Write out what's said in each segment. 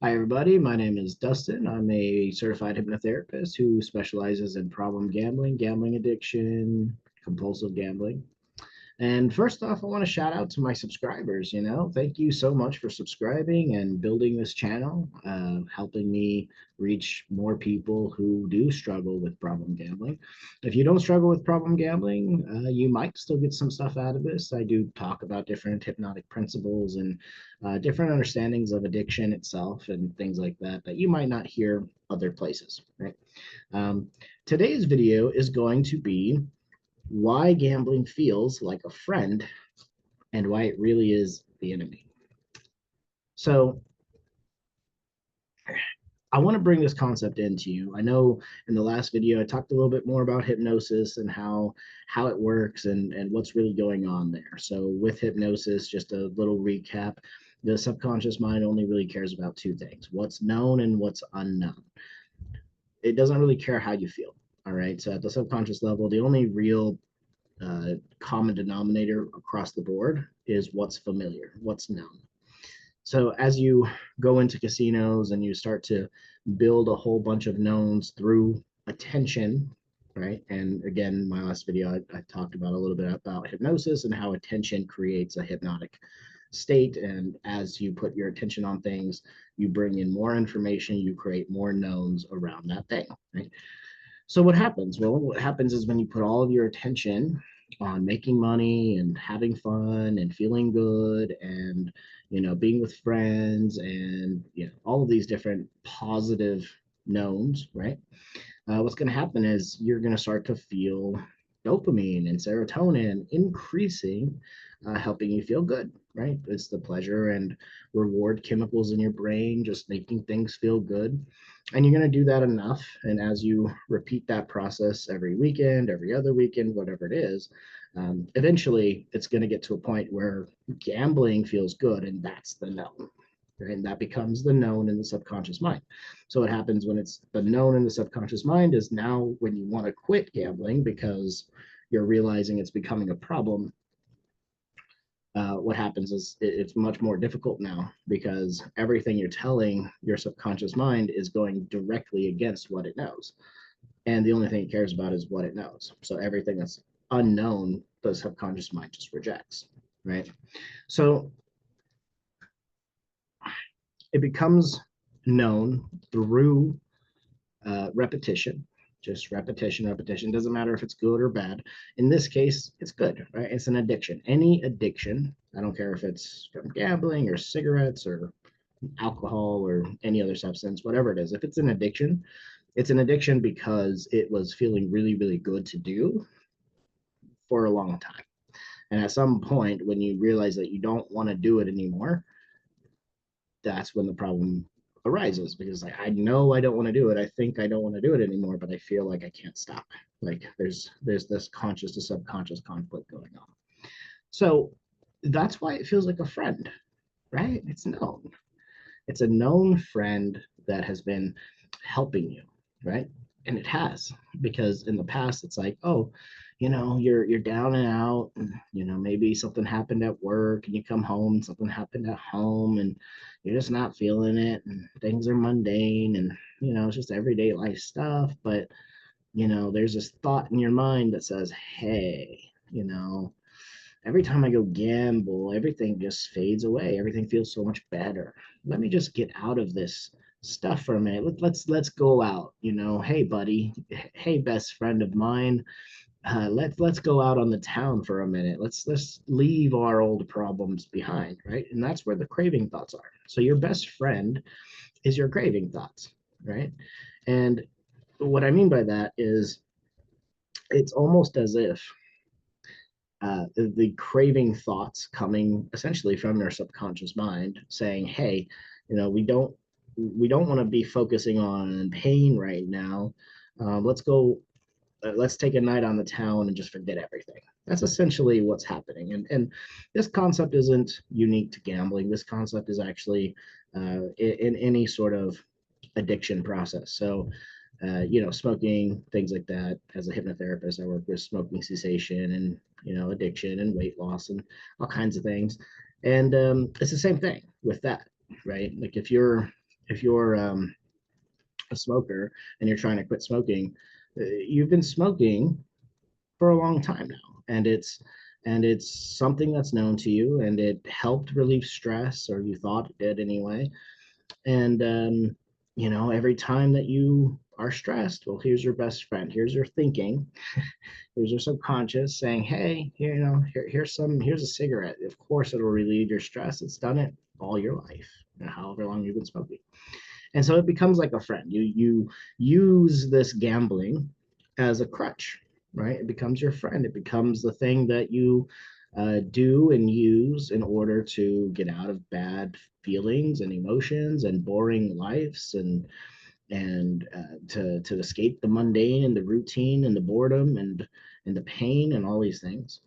Hi, everybody. My name is Dustin. I'm a certified hypnotherapist who specializes in problem gambling, gambling addiction, compulsive gambling. And first off, I want to shout out to my subscribers. Thank you so much for subscribing and building this channel, helping me reach more people who do struggle with problem gambling. If you don't struggle with problem gambling, you might still get some stuff out of this. I do talk about different hypnotic principles and different understandings of addiction itself and things like that that you might not hear other places, right? Um, Today's video is going to be why gambling feels like a friend and why it really is the enemy. So, I want to bring this concept into you. I know in the last video I talked a little bit more about hypnosis and how it works and what's really going on there. So with hypnosis, just a little recap, the subconscious mind only really cares about two things: what's known and what's unknown. It doesn't really care how you feel. All right. So at the subconscious level, the only real common denominator across the board is what's familiar, what's known. So as you go into casinos and you start to build a whole bunch of knowns through attention, right? And again, my last video, I talked about a little bit about hypnosis and how attention creates a hypnotic state. And as you put your attention on things, you bring in more information, you create more knowns around that thing, right? So what happens? Well, what happens is when you put all of your attention on making money and having fun and feeling good and being with friends and all of these different positive knowns, right? What's going to happen is you're going to start to feel dopamine and serotonin increasing, helping you feel good, right? It's the pleasure and reward chemicals in your brain, just making things feel good. And you're going to do that enough. And as you repeat that process every weekend, every other weekend, whatever it is, eventually it's going to get to a point where gambling feels good. And that's the known, right? And that becomes the known in the subconscious mind. So what happens when it's the known in the subconscious mind is now when you want to quit gambling because you're realizing it's becoming a problem, what happens is it's much more difficult now because everything you're telling your subconscious mind is going directly against what it knows. And the only thing it cares about is what it knows. So everything that's unknown, the subconscious mind just rejects, right? So it becomes known through repetition, just repetition, repetition. Doesn't matter if it's good or bad. In this case, it's good, right? It's an addiction. Any addiction, I don't care if it's from gambling or cigarettes or alcohol or any other substance, whatever it is. If it's an addiction because it was feeling really, really good to do for a long time. And at some point, when you realize that you don't want to do it anymore, that's when the problem arises because I know I don't want to do it. I think I don't want to do it anymore, but I feel like I can't stop. Like there's this conscious to subconscious conflict going on. So that's why it feels like a friend, right? It's known. It's a known friend that has been helping you, right? And it has, because in the past it's like, oh, you're down and out, and maybe something happened at work, and you come home, and something happened at home, and you're just not feeling it, and things are mundane, and it's just everyday life stuff. But there's this thought in your mind that says, hey, every time I go gamble, everything just fades away. Everything feels so much better. Let me just get out of this stuff for a minute. Let's go out. Hey buddy, hey best friend of mine. Let's go out on the town for a minute. Let's leave our old problems behind, right? And that's where the craving thoughts are. So your best friend is your craving thoughts, right? And what I mean by that is it's almost as if the craving thoughts coming essentially from your subconscious mind saying, hey, we don't want to be focusing on pain right now. Let's go, let's take a night on the town and just forget everything. That's essentially what's happening. And this concept isn't unique to gambling. This concept is actually in any sort of addiction process. So smoking, things like that. As a hypnotherapist, I work with smoking cessation and, addiction and weight loss and all kinds of things. And it's the same thing with that, right? Like if you're a smoker and you're trying to quit smoking, you've been smoking for a long time now, and it's something that's known to you, and it helped relieve stress, or you thought it did anyway. And you know, every time that you are stressed, well, here's your best friend. Here's your thinking. Here's your subconscious saying, "Hey, here, you know, here's a cigarette. Of course, it'll relieve your stress. It's done it all your life, you know, however long you've been smoking." And so it becomes like a friend. You use this gambling as a crutch, right? It becomes your friend. It becomes the thing that you do and use in order to get out of bad feelings and emotions and boring lives, and to escape the mundane and the routine and the boredom and the pain and all these things.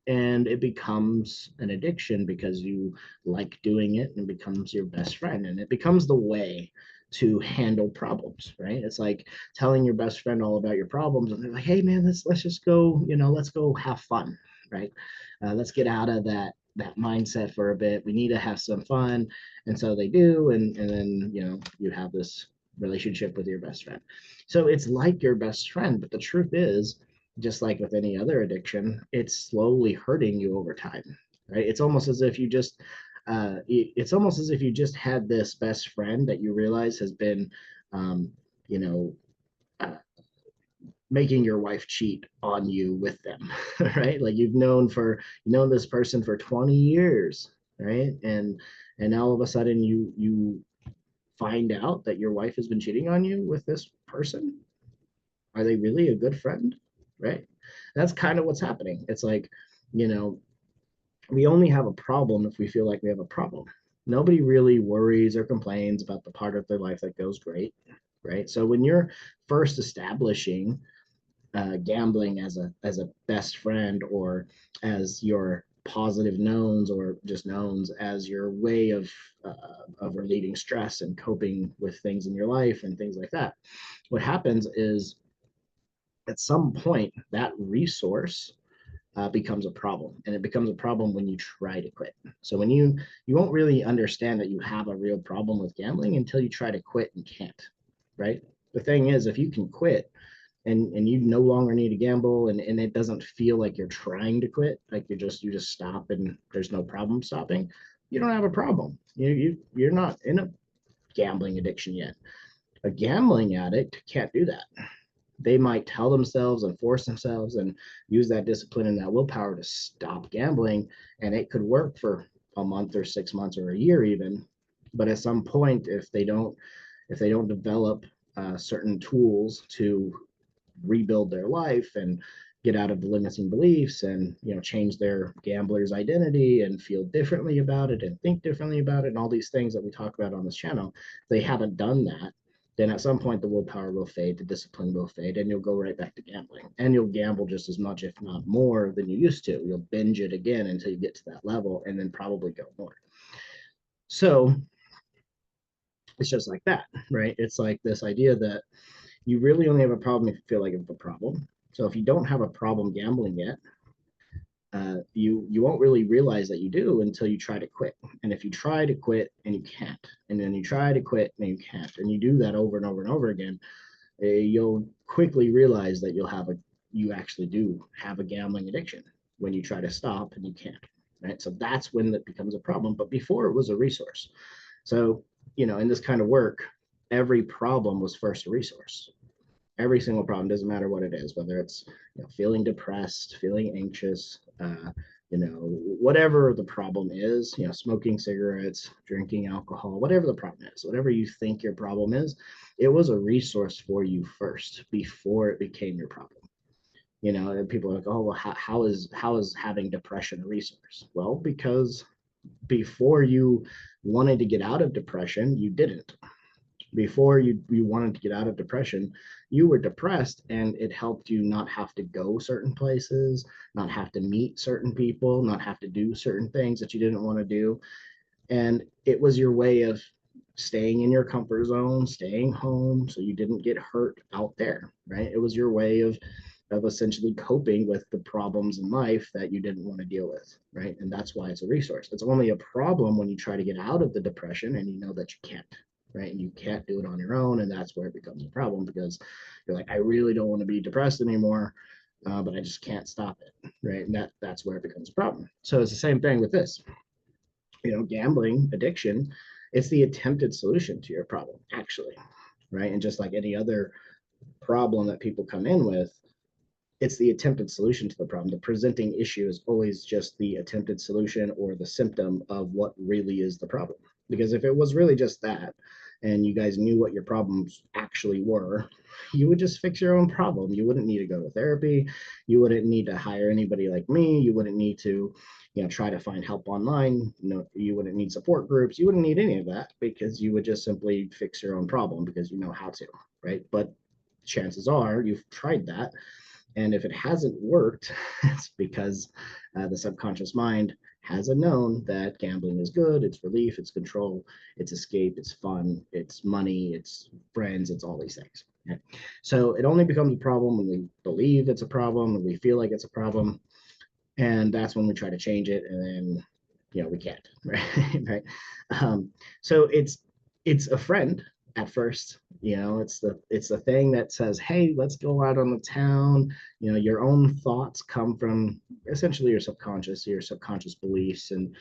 And it becomes an addiction because you like doing it, and it becomes your best friend, and it becomes the way to handle problems, right? It's like telling your best friend all about your problems, and they're like, "Hey man, let's just go, you know, let's go have fun," right? Let's get out of that mindset for a bit. We need to have some fun. And so they do, and then, you know, you have this relationship with your best friend. So it's like your best friend, but the truth is, just like with any other addiction, it's slowly hurting you over time, right? It's almost as if you just it's almost as if you just had this best friend that you realize has been, um, you know, uh, making your wife cheat on you with them, right? Like you've known this person for 20 years, right? And now all of a sudden you find out that your wife has been cheating on you with this person. Are they really a good friend? Right? That's kind of what's happening. It's like, you know, we only have a problem if we feel like we have a problem. Nobody really worries or complains about the part of their life that goes great, right? So when you're first establishing gambling as a best friend, or as your positive knowns, or just knowns as your way of relieving stress and coping with things in your life and things like that, what happens is at some point that resource becomes a problem, and it becomes a problem when you try to quit. So when you won't really understand that you have a real problem with gambling until you try to quit and can't, right? The thing is, if you can quit and you no longer need to gamble, and it doesn't feel like you're trying to quit, like you just stop and there's no problem stopping, you don't have a problem. You're not in a gambling addiction yet. A gambling addict can't do that. They might tell themselves and force themselves and use that discipline and that willpower to stop gambling, and it could work for a month or 6 months or a year even. But at some point, if they don't develop certain tools to rebuild their life and get out of the limiting beliefs, and, you know, change their gambler's identity and feel differently about it and think differently about it, and all these things that we talk about on this channel, they haven't done that, then at some point the willpower will fade, the discipline will fade, and you'll go right back to gambling, and you'll gamble just as much, if not more, than you used to. You'll binge it again until you get to that level, and then probably go more. So it's just like that, right? It's like this idea that you really only have a problem if you feel like you have a problem. So if you don't have a problem gambling yet, you won't really realize that you do until you try to quit. And if you try to quit and you can't, and then you try to quit and you can't, and you do that over and over and over again, you'll quickly realize that you actually do have a gambling addiction when you try to stop and you can't. Right. So that's when that becomes a problem. But before, it was a resource. So, you know, in this kind of work, every problem was first a resource. Every single problem, doesn't matter what it is, whether it's, you know, feeling depressed, feeling anxious, you know, whatever the problem is, you know, smoking cigarettes, drinking alcohol, whatever the problem is, whatever you think your problem is, it was a resource for you first before it became your problem. You know, and people are like, "Oh, well, how is having depression a resource?" Well, because before you wanted to get out of depression, you didn't. Before you wanted to get out of depression, you were depressed, and it helped you not have to go certain places, not have to meet certain people, not have to do certain things that you didn't want to do. And it was your way of staying in your comfort zone, staying home so you didn't get hurt out there, right? It was your way of essentially coping with the problems in life that you didn't want to deal with, right? And that's why it's a resource. It's only a problem when you try to get out of the depression and you know that you can't. right? And you can't do it on your own, and that's where it becomes a problem, because you're like, I really don't want to be depressed anymore, but I just can't stop it, right? And that's where it becomes a problem. So it's the same thing with this. Gambling addiction, it's the attempted solution to your problem, actually, right? And just like any other problem that people come in with, it's the attempted solution to the problem. The presenting issue is always just the attempted solution or the symptom of what really is the problem. Because if it was really just that, and you guys knew what your problems actually were, you would just fix your own problem. You wouldn't need to go to therapy. You wouldn't need to hire anybody like me. You wouldn't need to, try to find help online. You wouldn't need support groups. You wouldn't need any of that, because you would just simply fix your own problem because you know how to, right? But chances are you've tried that, and if it hasn't worked, it's because the subconscious mind has a known that gambling is good, it's relief, it's control, it's escape, it's fun, it's money, it's friends, it's all these things. Okay? So it only becomes a problem when we believe it's a problem, when we feel like it's a problem, and that's when we try to change it, and then we can't, right? Right. So it's a friend at first. It's the thing that says, hey, let's go out on the town. Your own thoughts come from essentially your subconscious beliefs, and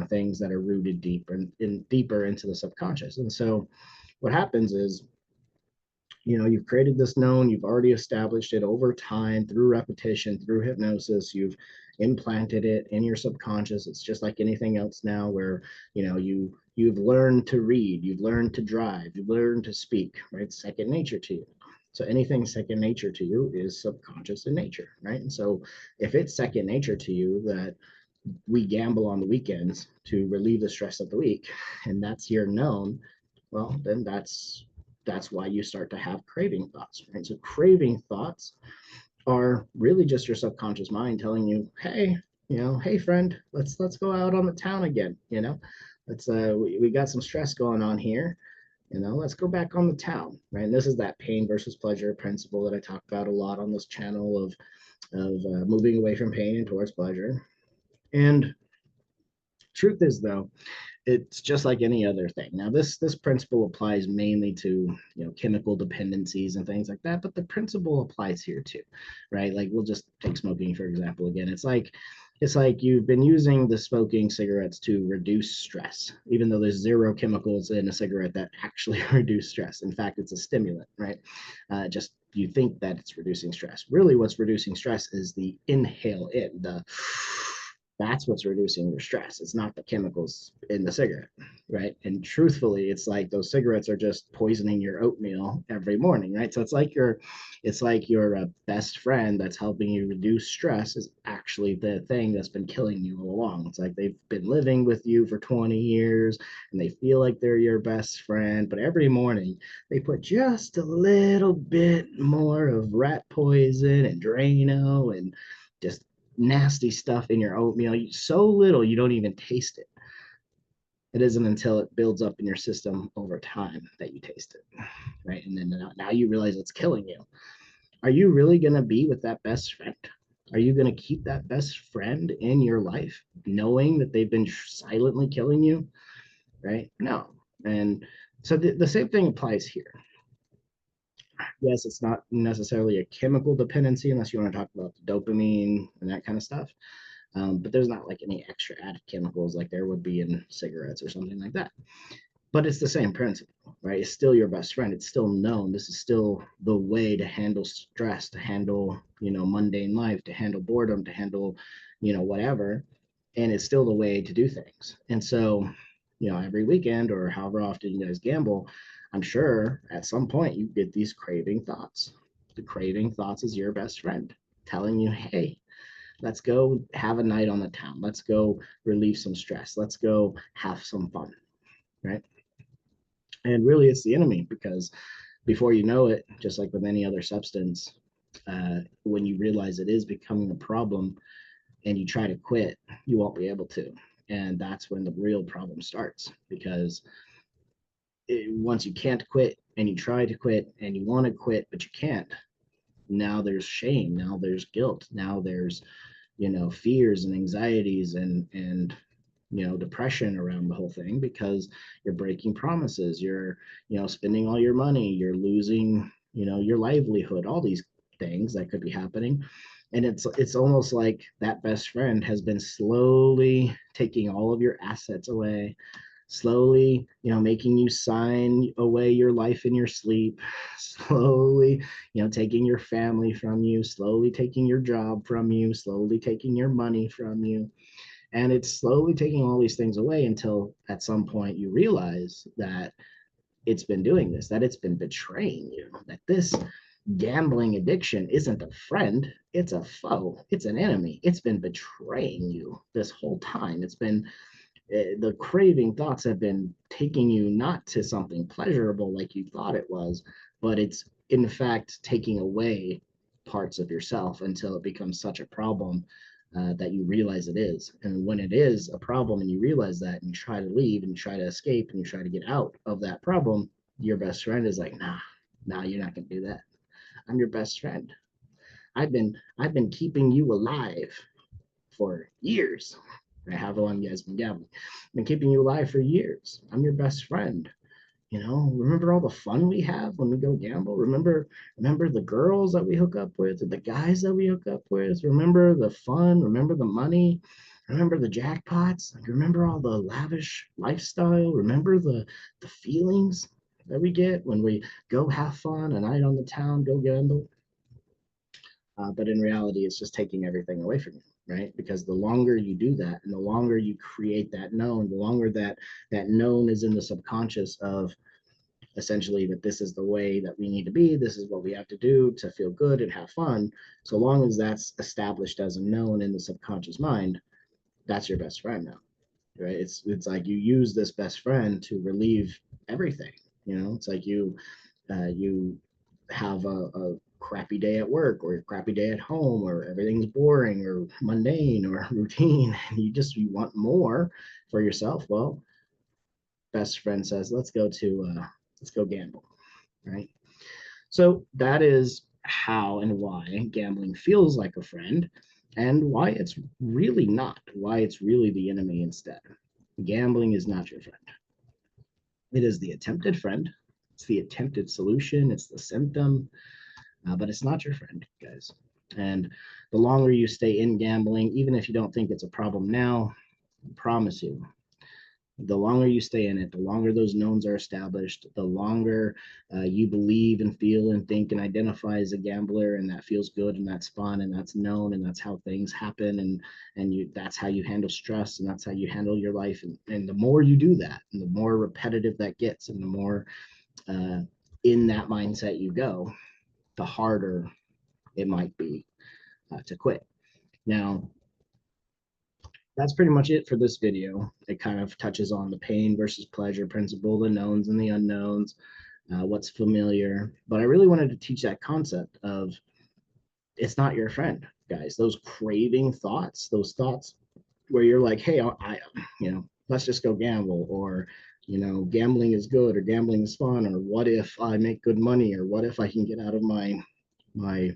things that are rooted deeper into the subconscious. And so what happens is, you've created this known, you've already established it over time through repetition, through hypnosis, you've implanted it in your subconscious. It's just like anything else now, where you've learned to read, you've learned to drive, you've learned to speak, right? It's second nature to you. So anything second nature to you is subconscious in nature, right? And so if it's second nature to you that we gamble on the weekends to relieve the stress of the week, and that's your known, well, then that's why you start to have craving thoughts, right? So craving thoughts are really just your subconscious mind telling you, hey, hey friend, let's go out on the town again. Let's we got some stress going on here. Let's go back on the town, right? And this is that pain versus pleasure principle that I talk about a lot on this channel of moving away from pain and towards pleasure. And truth is, though, it's just like any other thing. Now, this principle applies mainly to chemical dependencies and things like that, but the principle applies here too, right? Like, we'll just take smoking for example again. It's like you've been using the smoking cigarettes to reduce stress, even though there's zero chemicals in a cigarette that actually reduce stress. In fact, it's a stimulant, right? Just you think that it's reducing stress. Really, what's reducing stress is the inhale in, that's what's reducing your stress. It's not the chemicals in the cigarette, right? And truthfully, it's like those cigarettes are just poisoning your oatmeal every morning, right? So it's like your best friend that's helping you reduce stress is actually the thing that's been killing you all along. It's like they've been living with you for 20 years and they feel like they're your best friend, but every morning they put just a little bit more of rat poison and Drano and just nasty stuff in your oatmeal, so little you don't even taste it. It isn't until it builds up in your system over time that you taste it, right? And then now you realize it's killing you. Are you really going to be with that best friend? Are you going to keep that best friend in your life knowing that they've been silently killing you, right? No. And so the same thing applies here. Yes, it's not necessarily a chemical dependency unless you want to talk about the dopamine and that kind of stuff. But there's not like any extra added chemicals like there would be in cigarettes or something like that. But it's the same principle, right? It's still your best friend. It's still known. This is still the way to handle stress, to handle, mundane life, to handle boredom, to handle, whatever. And it's still the way to do things. And so, every weekend or however often you guys gamble, I'm sure at some point you get these craving thoughts. The craving thoughts is your best friend telling you, hey, let's go have a night on the town. Let's go relieve some stress. Let's go have some fun, right? And really, it's the enemy, because before you know it, just like with any other substance, when you realize it is becoming a problem and you try to quit, you won't be able to. And that's when the real problem starts, because once you can't quit and you try to quit and you want to quit, but you can't, now there's shame, now there's guilt, now there's fears and anxieties and depression around the whole thing, because you're breaking promises, you're spending all your money, you're losing your livelihood, all these things that could be happening. And it's almost like that best friend has been slowly taking all of your assets away, slowly making you sign away your life in your sleep, slowly taking your family from you, slowly taking your job from you, slowly taking your money from you. And it's slowly taking all these things away until at some point you realize that it's been doing this, that it's been betraying you, that this gambling addiction isn't a friend, it's a foe, it's an enemy. It's been betraying you this whole time. It's been the craving thoughts have been taking you not to something pleasurable like you thought it was, but it's in fact taking away parts of yourself until it becomes such a problem that you realize it is. And when it is a problem and you realize that, and you try to leave and you try to escape and you try to get out of that problem, your best friend is like, nah, you're not going to do that. I'm your best friend. I've been keeping you alive for years. Right? However long you guys been gambling, I've been keeping you alive for years. I'm your best friend. Remember all the fun we have when we go gamble? Remember the girls that we hook up with, or the guys that we hook up with? Remember the fun? Remember the money? Remember the jackpots? Remember all the lavish lifestyle? Remember the feelings that we get when we go have fun a night on the town, go gamble? But in reality, it's just taking everything away from you, right? Because the longer you do that, and the longer you create that known, the longer that known is in the subconscious of essentially that this is the way that we need to be, this is what we have to do to feel good and have fun. So long as that's established as a known in the subconscious mind, that's your best friend now, right? It's like you use this best friend to relieve everything. It's like you have a crappy day at work, or a crappy day at home, or everything's boring or mundane or routine, and you want more for yourself. Well, best friend says, let's go gamble, right? So that is how and why gambling feels like a friend, and why it's really not, why it's really the enemy instead. Gambling is not your friend. It is the attempted friend. It's the attempted solution. It's the symptom, but it's not your friend, guys. And the longer you stay in gambling, even if you don't think it's a problem now, I promise you, the longer you stay in it, the longer those knowns are established, the longer you believe and feel and think and identify as a gambler, and that feels good and that's fun and that's known and that's how things happen, and that's how you handle stress and that's how you handle your life. And the more you do that, and the more repetitive that gets, and the more uh, in that mindset you go, the harder it might be to quit. Now, that's pretty much it for this video. It kind of touches on the pain versus pleasure principle, the knowns and the unknowns, what's familiar. But I really wanted to teach that concept of it's not your friend, guys. Those craving thoughts, those thoughts where you're like, hey, let's just go gamble, or gambling is good, or gambling is fun, or what if I make good money, or what if I can get out of my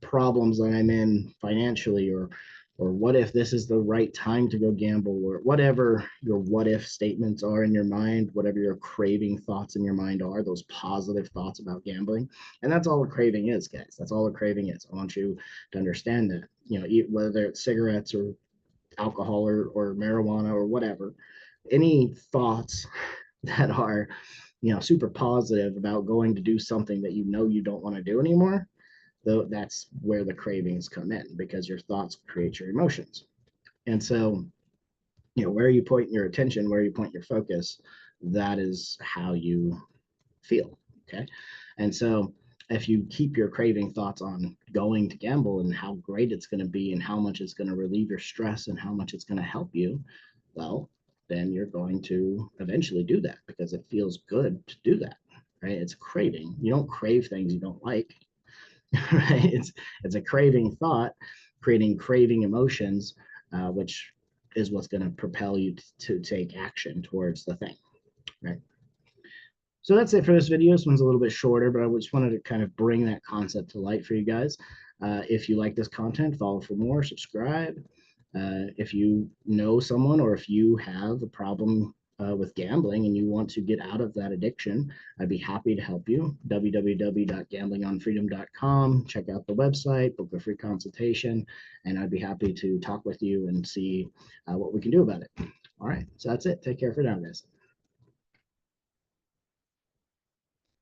problems that I'm in financially, or what if this is the right time to go gamble, or whatever your what if statements are in your mind, whatever your craving thoughts in your mind are, those positive thoughts about gambling. And that's all a craving is, guys. That's all a craving is. I want you to understand that, whether it's cigarettes or alcohol or marijuana or whatever, any thoughts that are super positive about going to do something that you don't want to do anymore, though, that's where the cravings come in, because your thoughts create your emotions. And so where you point your attention, where you point your focus, that is how you feel. Okay. And so if you keep your craving thoughts on going to gamble and how great it's going to be and how much it's going to relieve your stress and how much it's going to help you, well, then you're going to eventually do that because it feels good to do that, right? It's craving. You don't crave things you don't like. Right? It's a craving thought, creating craving emotions, which is what's going to propel you to take action towards the thing, right? So that's it for this video. This one's a little bit shorter, but I just wanted to kind of bring that concept to light for you guys. If you like this content, follow for more, subscribe. If you know someone or if you have a problem with gambling and you want to get out of that addiction, I'd be happy to help you. www.gamblingonfreedom.com. Check out the website, book a free consultation, and I'd be happy to talk with you and see what we can do about it. All right, so that's it. Take care for now, guys.